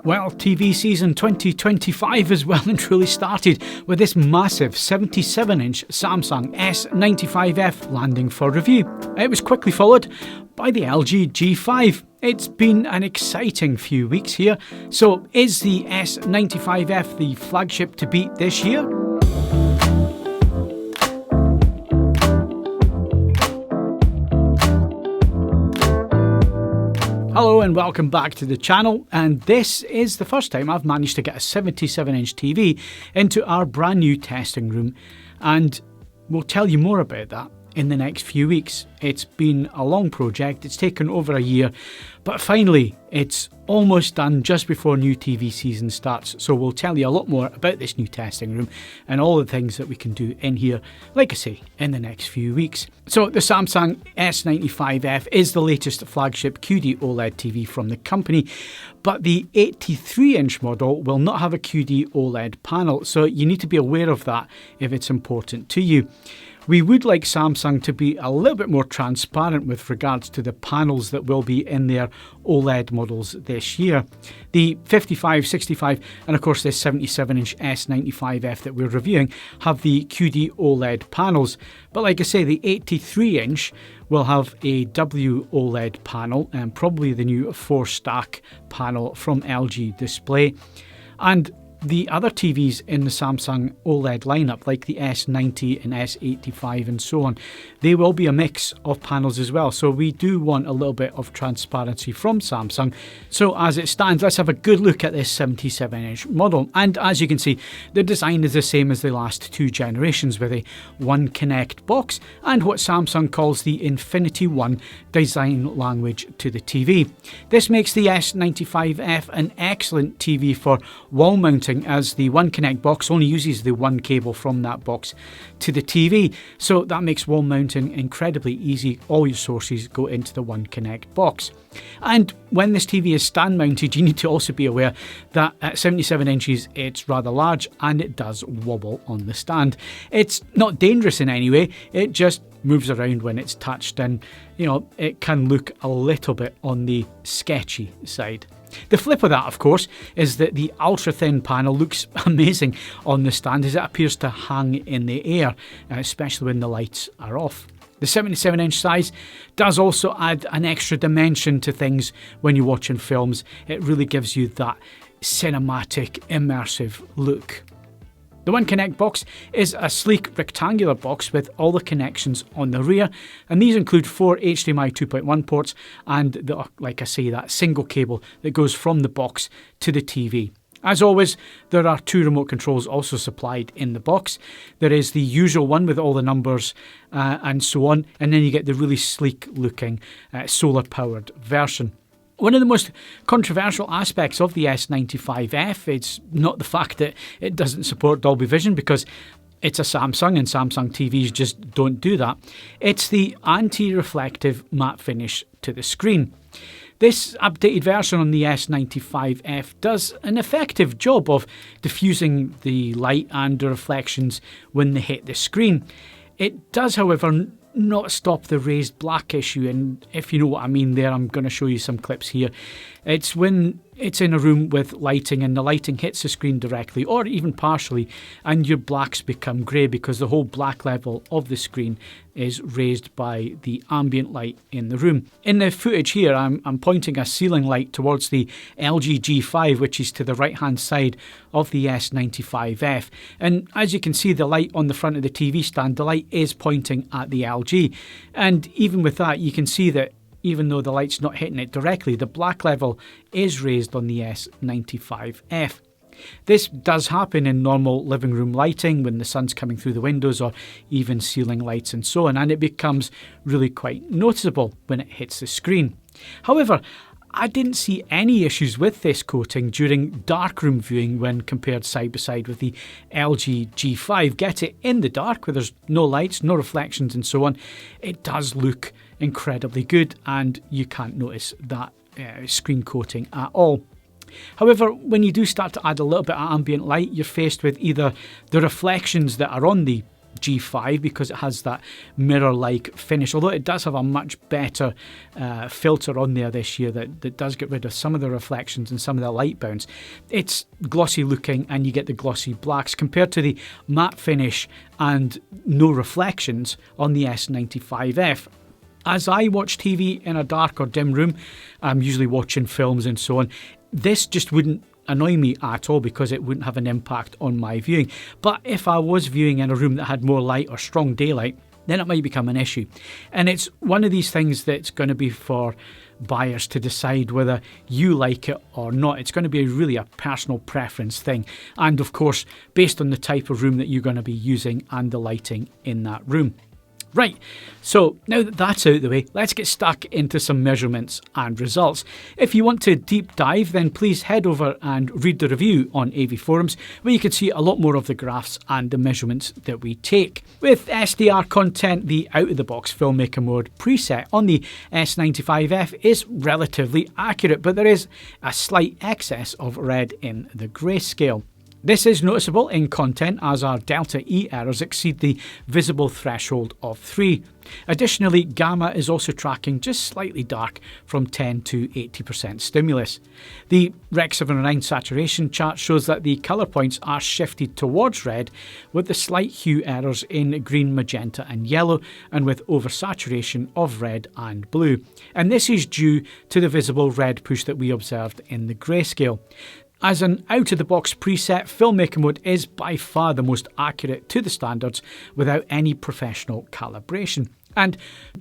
Well, TV season 2025 has well and truly started with this massive 77-inch Samsung S95F landing for review. It was quickly followed by the LG G5. It's been an exciting few weeks here. So is the S95F the flagship to beat this year? Hello and welcome back to the channel, and this is the first time I've managed to get a 77-inch TV into our brand new testing room, and we'll tell you more about that in the next few weeks. It's been a long project, it's taken over a year, but finally it's almost done just before new TV season starts. So we'll tell you a lot more about this new testing room and all the things that we can do in here, like I say, in the next few weeks. So the Samsung S95F is the latest flagship QD-OLED TV from the company, but the 83-inch model will not have a QD-OLED panel, so you need to be aware of that if it's important to you. We would like Samsung to be a little bit more transparent with regards to the panels that will be in their OLED models this year. The 55, 65 and of course this 77-inch S95F that we're reviewing have the QD OLED panels, but like I say, the 83-inch will have a WOLED panel and probably the new 4-stack panel from LG Display. And the other TVs in the Samsung OLED lineup, like the S90 and S85 and so on, they will be a mix of panels as well. So we do want a little bit of transparency from Samsung. So as it stands, let's have a good look at this 77-inch model. And as you can see, the design is the same as the last two generations, with a One Connect box and what Samsung calls the Infinity One design language to the TV. This makes the S95F an excellent TV for wall mounting, as the One Connect box only uses the one cable from that box to the TV. So that makes wall mounting incredibly easy. All your sources go into the One Connect box. And when this TV is stand mounted, you need to also be aware that at 77 inches it's rather large and it does wobble on the stand. It's not dangerous in any way, it just moves around when it's touched, and it can look a little bit on the sketchy side. The flip of that, of course, is that the ultra-thin panel looks amazing on the stand as it appears to hang in the air, especially when the lights are off. The 77-inch size does also add an extra dimension to things when you're watching films. It really gives you that cinematic, immersive look. The One Connect box is a sleek rectangular box with all the connections on the rear, and these include 4 HDMI 2.1 ports and, like I say, that single cable that goes from the box to the TV. As always, there are 2 remote controls also supplied in the box. There is the usual one with all the numbers and so on, and then you get the really sleek looking solar powered version. One of the most controversial aspects of the S95F is not the fact that it doesn't support Dolby Vision, because it's a Samsung and Samsung TVs just don't do that. It's the anti-reflective matte finish to the screen. This updated version on the S95F does an effective job of diffusing the light and the reflections when they hit the screen. It does, however, not stop the raised black issue, and if you know what I mean there, I'm going to show you some clips here. It's when it's in a room with lighting and the lighting hits the screen directly or even partially, and your blacks become grey because the whole black level of the screen is raised by the ambient light in the room. In the footage here, I'm pointing a ceiling light towards the LG G5, which is to the right hand side of the S95F, and as you can see, the light on the front of the TV stand, the light is pointing at the LG, and even with that you can see that even though the light's not hitting it directly, the black level is raised on the S95F. This does happen in normal living room lighting when the sun's coming through the windows, or even ceiling lights and so on, and it becomes really quite noticeable when it hits the screen. However, I didn't see any issues with this coating during darkroom viewing when compared side by side with the LG G5. Get it in the dark where there's no lights, no reflections and so on. It does look incredibly good, and you can't notice that screen coating at all. However, when you do start to add a little bit of ambient light, you're faced with either the reflections that are on the G5 because it has that mirror-like finish, although it does have a much better filter on there this year that does get rid of some of the reflections and some of the light bounce. It's glossy looking and you get the glossy blacks compared to the matte finish and no reflections on the S95F. As I watch TV in a dark or dim room, I'm usually watching films and so on, this just wouldn't annoy me at all because it wouldn't have an impact on my viewing. But if I was viewing in a room that had more light or strong daylight, then it might become an issue. And it's one of these things that's going to be for buyers to decide whether you like it or not. It's going to be really a personal preference thing. And of course, based on the type of room that you're going to be using and the lighting in that room. Right, so now that that's out of the way, let's get stuck into some measurements and results. If you want to deep dive, then please head over and read the review on AVForums, where you can see a lot more of the graphs and the measurements that we take. With SDR content, the out-of-the-box filmmaker mode preset on the S95F is relatively accurate, but there is a slight excess of red in the grayscale. This is noticeable in content as our delta E errors exceed the visible threshold of 3. Additionally, gamma is also tracking just slightly dark from 10 to 80% stimulus. The Rec. 709 saturation chart shows that the colour points are shifted towards red, with the slight hue errors in green, magenta and yellow, and with oversaturation of red and blue. And this is due to the visible red push that we observed in the grayscale. As an out-of-the-box preset, Filmmaker Mode is by far the most accurate to the standards without any professional calibration. And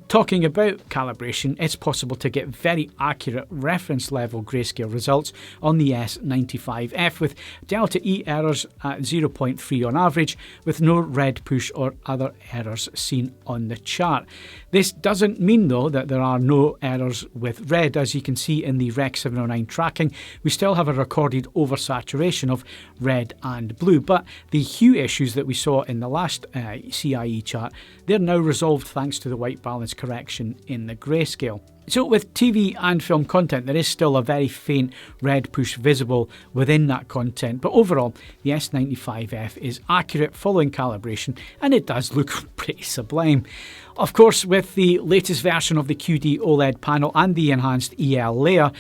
talking about calibration, it's possible to get very accurate reference level grayscale results on the S95F with delta E errors at 0.3 on average, with no red push or other errors seen on the chart. This doesn't mean though that there are no errors with red. As you can see in the Rec. 709 tracking, we still have a recorded oversaturation of red and blue, but the hue issues that we saw in the last CIE chart, they're now resolved thanks to the white balance correction in the grayscale. So with TV and film content, there is still a very faint red push visible within that content, but overall the S95F is accurate following calibration and it does look pretty sublime. Of course, with the latest version of the QD-OLED panel and the enhanced EL layer,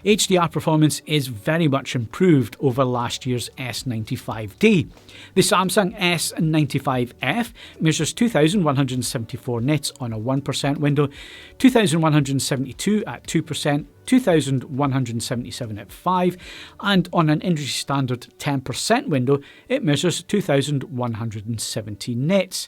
HDR performance is very much improved over last year's S95D. The Samsung S95F measures 2174 nits on a 1% window, 2172 at 2%, 2177 at 5%, and on an industry standard 10% window, it measures 2170 nits.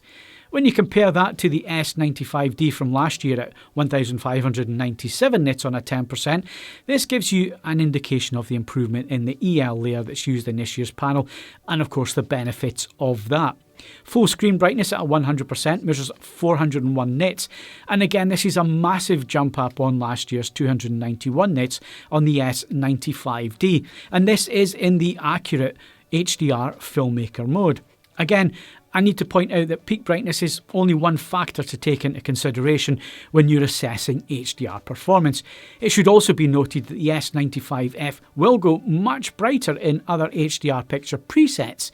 When you compare that to the S95D from last year at 1597 nits on a 10%, this gives you an indication of the improvement in the EL layer that's used in this year's panel, and of course the benefits of that. Full screen brightness at 100% measures 401 nits, and again this is a massive jump up on last year's 291 nits on the S95D, and this is in the accurate HDR filmmaker mode. Again, I need to point out that peak brightness is only one factor to take into consideration when you're assessing HDR performance. It should also be noted that the S95F will go much brighter in other HDR picture presets,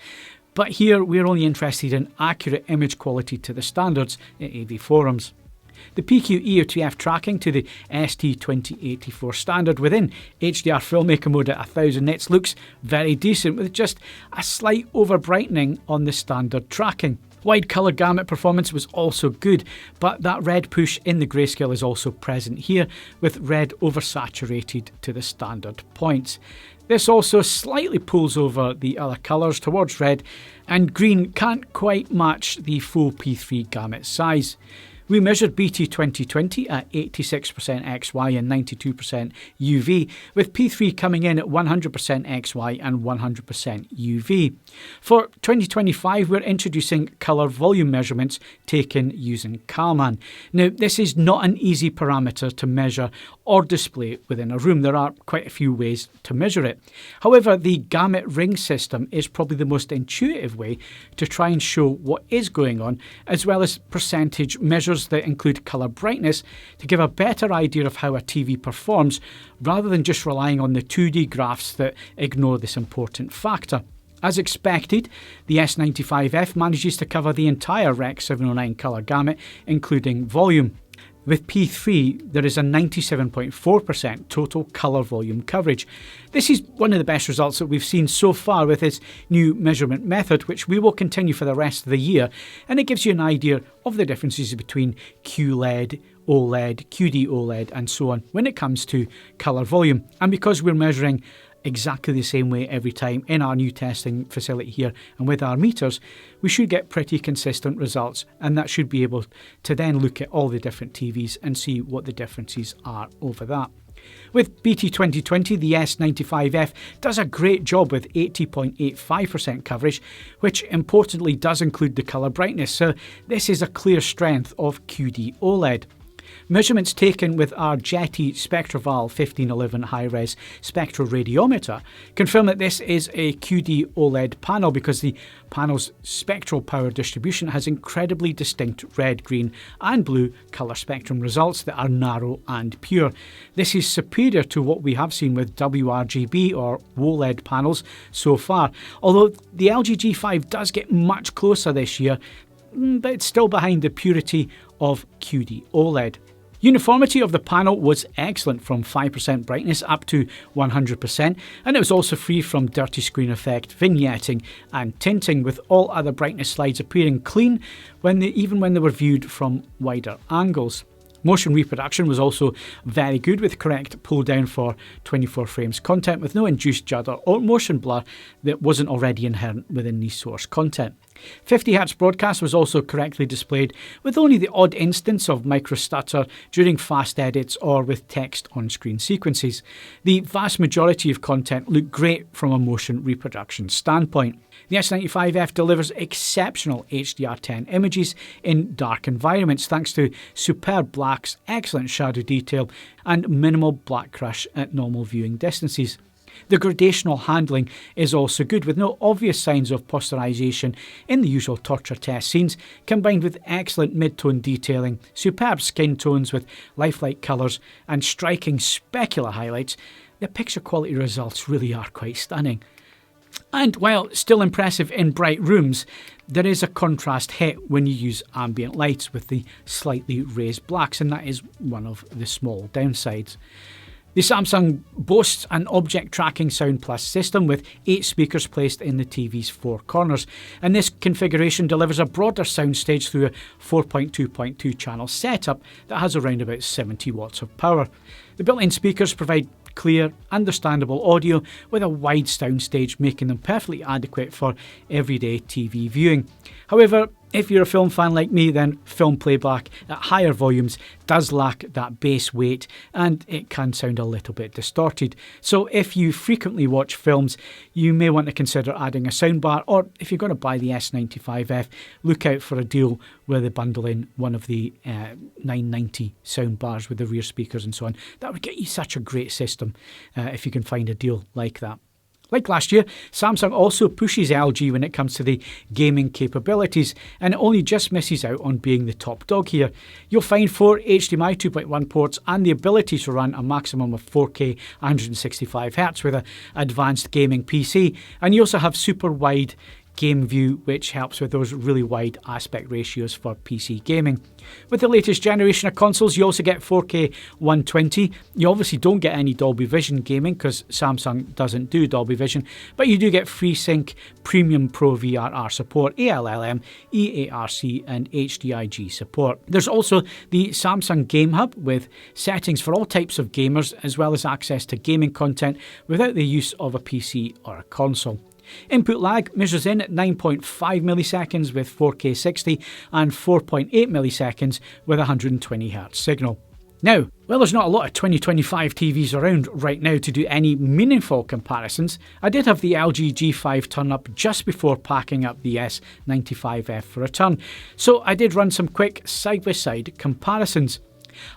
but here we're only interested in accurate image quality to the standards at AVForums. The PQ EOTF tracking to the ST2084 standard within HDR filmmaker mode at 1000 nits looks very decent, with just a slight over brightening on the standard tracking. Wide colour gamut performance was also good, but that red push in the grayscale is also present here, with red oversaturated to the standard points. This also slightly pulls over the other colours towards red, and green can't quite match the full P3 gamut size. We measured BT 2020 at 86% XY and 92% UV, with P3 coming in at 100% XY and 100% UV. For 2025, we're introducing colour volume measurements taken using Kalman. Now, this is not an easy parameter to measure or display within a room. There are quite a few ways to measure it. However, the Gamut Rings system is probably the most intuitive way to try and show what is going on, as well as percentage measures that include colour brightness to give a better idea of how a TV performs, rather than just relying on the 2D graphs that ignore this important factor. As expected, the S95F manages to cover the entire Rec 709 colour gamut, including volume. With P3, there is a 97.4% total colour volume coverage. This is one of the best results that we've seen so far with this new measurement method, which we will continue for the rest of the year, and it gives you an idea of the differences between QLED, OLED, QD-OLED and so on when it comes to colour volume. And because we're measuring exactly the same way every time in our new testing facility here and with our meters, we should get pretty consistent results, and that should be able to then look at all the different TVs and see what the differences are over that. With BT 2020, the S95F does a great job with 80.85% coverage, which importantly does include the colour brightness, so this is a clear strength of QD-OLED. Measurements taken with our Jetty Spectraval 1511 high-res spectroradiometer confirm that this is a QD-OLED panel because the panel's spectral power distribution has incredibly distinct red, green and blue colour spectrum results that are narrow and pure. This is superior to what we have seen with WRGB or OLED panels so far, although the LG G5 does get much closer this year, but it's still behind the purity of QD-OLED. Uniformity of the panel was excellent, from 5% brightness up to 100%, and it was also free from dirty screen effect, vignetting and tinting, with all other brightness slides appearing clean even when they were viewed from wider angles. Motion reproduction was also very good, with correct pull down for 24 frames content with no induced judder or motion blur that wasn't already inherent within the source content. 50Hz broadcast was also correctly displayed, with only the odd instance of microstutter during fast edits or with text on screen sequences. The vast majority of content looked great from a motion reproduction standpoint. The S95F delivers exceptional HDR10 images in dark environments thanks to superb blacks, excellent shadow detail and minimal black crush at normal viewing distances. The gradational handling is also good, with no obvious signs of posterization in the usual torture test scenes, combined with excellent mid-tone detailing, superb skin tones with lifelike colours and striking specular highlights. The picture quality results really are quite stunning. And while still impressive in bright rooms, there is a contrast hit when you use ambient lights with the slightly raised blacks, and that is one of the small downsides. The Samsung boasts an object tracking Sound Plus system with 8 speakers placed in the TV's 4 corners, and this configuration delivers a broader soundstage through a 4.2.2 channel setup that has around about 70 watts of power. The built-in speakers provide clear, understandable audio with a wide soundstage, making them perfectly adequate for everyday TV viewing. However, if you're a film fan like me, then film playback at higher volumes does lack that bass weight and it can sound a little bit distorted. So if you frequently watch films, you may want to consider adding a soundbar, or if you're going to buy the S95F, look out for a deal where they bundle in one of the 990 soundbars with the rear speakers and so on. That would get you such a great system if you can find a deal like that. Like last year, Samsung also pushes LG when it comes to the gaming capabilities, and it only just misses out on being the top dog here. You'll find 4 HDMI 2.1 ports and the ability to run a maximum of 4K 165Hz with an advanced gaming PC, and you also have super wide game view, which helps with those really wide aspect ratios for PC gaming. With the latest generation of consoles, you also get 4K 120. You obviously don't get any Dolby Vision gaming because Samsung doesn't do Dolby Vision, but you do get FreeSync, Premium Pro VRR support, ALLM, EARC and HDIG support. There's also the Samsung Game Hub with settings for all types of gamers, as well as access to gaming content without the use of a PC or a console. Input lag measures in at 9.5 milliseconds with 4K 60 and 4.8 milliseconds with 120Hz signal. Now, well, there's not a lot of 2025 TVs around right now to do any meaningful comparisons. I did have the LG G5 turn up just before packing up the S95F for a turn, so I did run some quick side-by-side comparisons.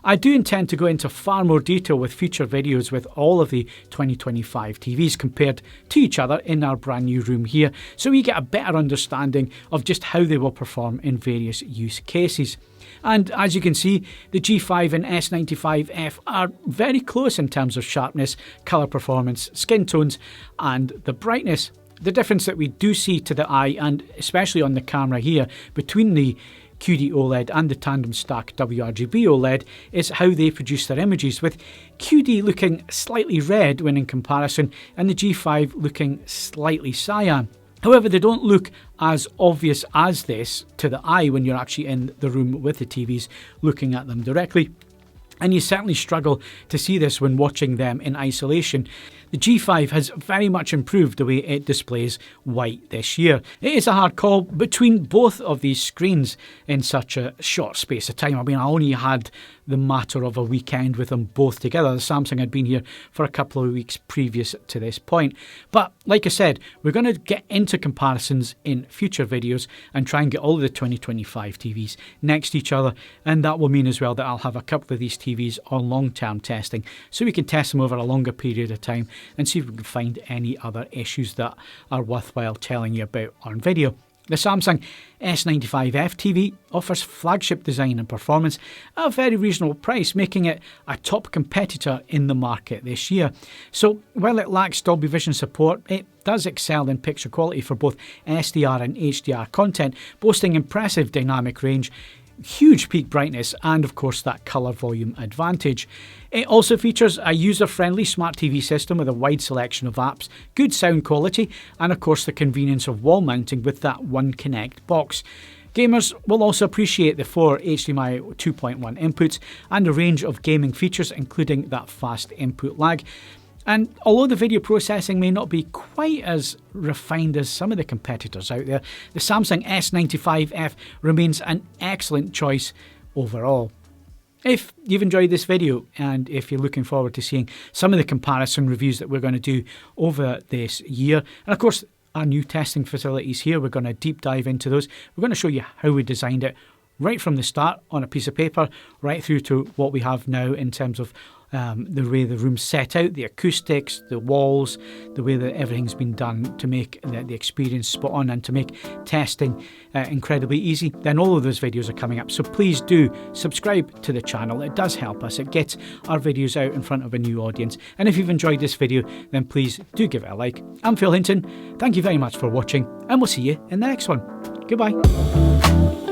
I do intend to go into far more detail with future videos with all of the 2025 TVs compared to each other in our brand new room here, so we get a better understanding of just how they will perform in various use cases. And as you can see, the G5 and S95F are very close in terms of sharpness, colour performance, skin tones and the brightness. The difference that we do see to the eye, and especially on the camera here, between the QD-OLED and the tandem stack WRGB OLED is how they produce their images, with QD looking slightly red when in comparison and the G5 looking slightly cyan. However, they don't look as obvious as this to the eye when you're actually in the room with the TVs looking at them directly. And you certainly struggle to see this when watching them in isolation. The G5 has very much improved the way it displays white this year. It is a hard call between both of these screens in such a short space of time. I mean, I only had the matter of a weekend with them both together. The Samsung had been here for a couple of weeks previous to this point. But like I said, we're going to get into comparisons in future videos and try and get all of the 2025 TVs next to each other. And that will mean as well that I'll have a couple of these TVs on long-term testing, so we can test them over a longer period of time and see if we can find any other issues that are worthwhile telling you about on video. The Samsung S95F TV offers flagship design and performance at a very reasonable price, making it a top competitor in the market this year. So while it lacks Dolby Vision support, it does excel in picture quality for both SDR and HDR content, boasting impressive dynamic range, huge peak brightness, and of course that colour volume advantage. It also features a user-friendly smart TV system with a wide selection of apps, good sound quality, and of course the convenience of wall mounting with that One Connect box. Gamers will also appreciate the 4 HDMI 2.1 inputs and a range of gaming features, including that fast input lag. And although the video processing may not be quite as refined as some of the competitors out there, the Samsung S95F remains an excellent choice overall. If you've enjoyed this video and if you're looking forward to seeing some of the comparison reviews that we're going to do over this year, and of course our new testing facilities here, we're going to deep dive into those. We're going to show you how we designed it right from the start on a piece of paper, right through to what we have now in terms of the way the room's set out, the acoustics, the walls, the way that everything's been done to make the experience spot on and to make testing incredibly easy. Then all of those videos are coming up, so please do subscribe to the channel. It does help us. It gets our videos out in front of a new audience. And if you've enjoyed this video, then please do give it a like. I'm Phil Hinton. Thank you very much for watching, and we'll see you in the next one. Goodbye.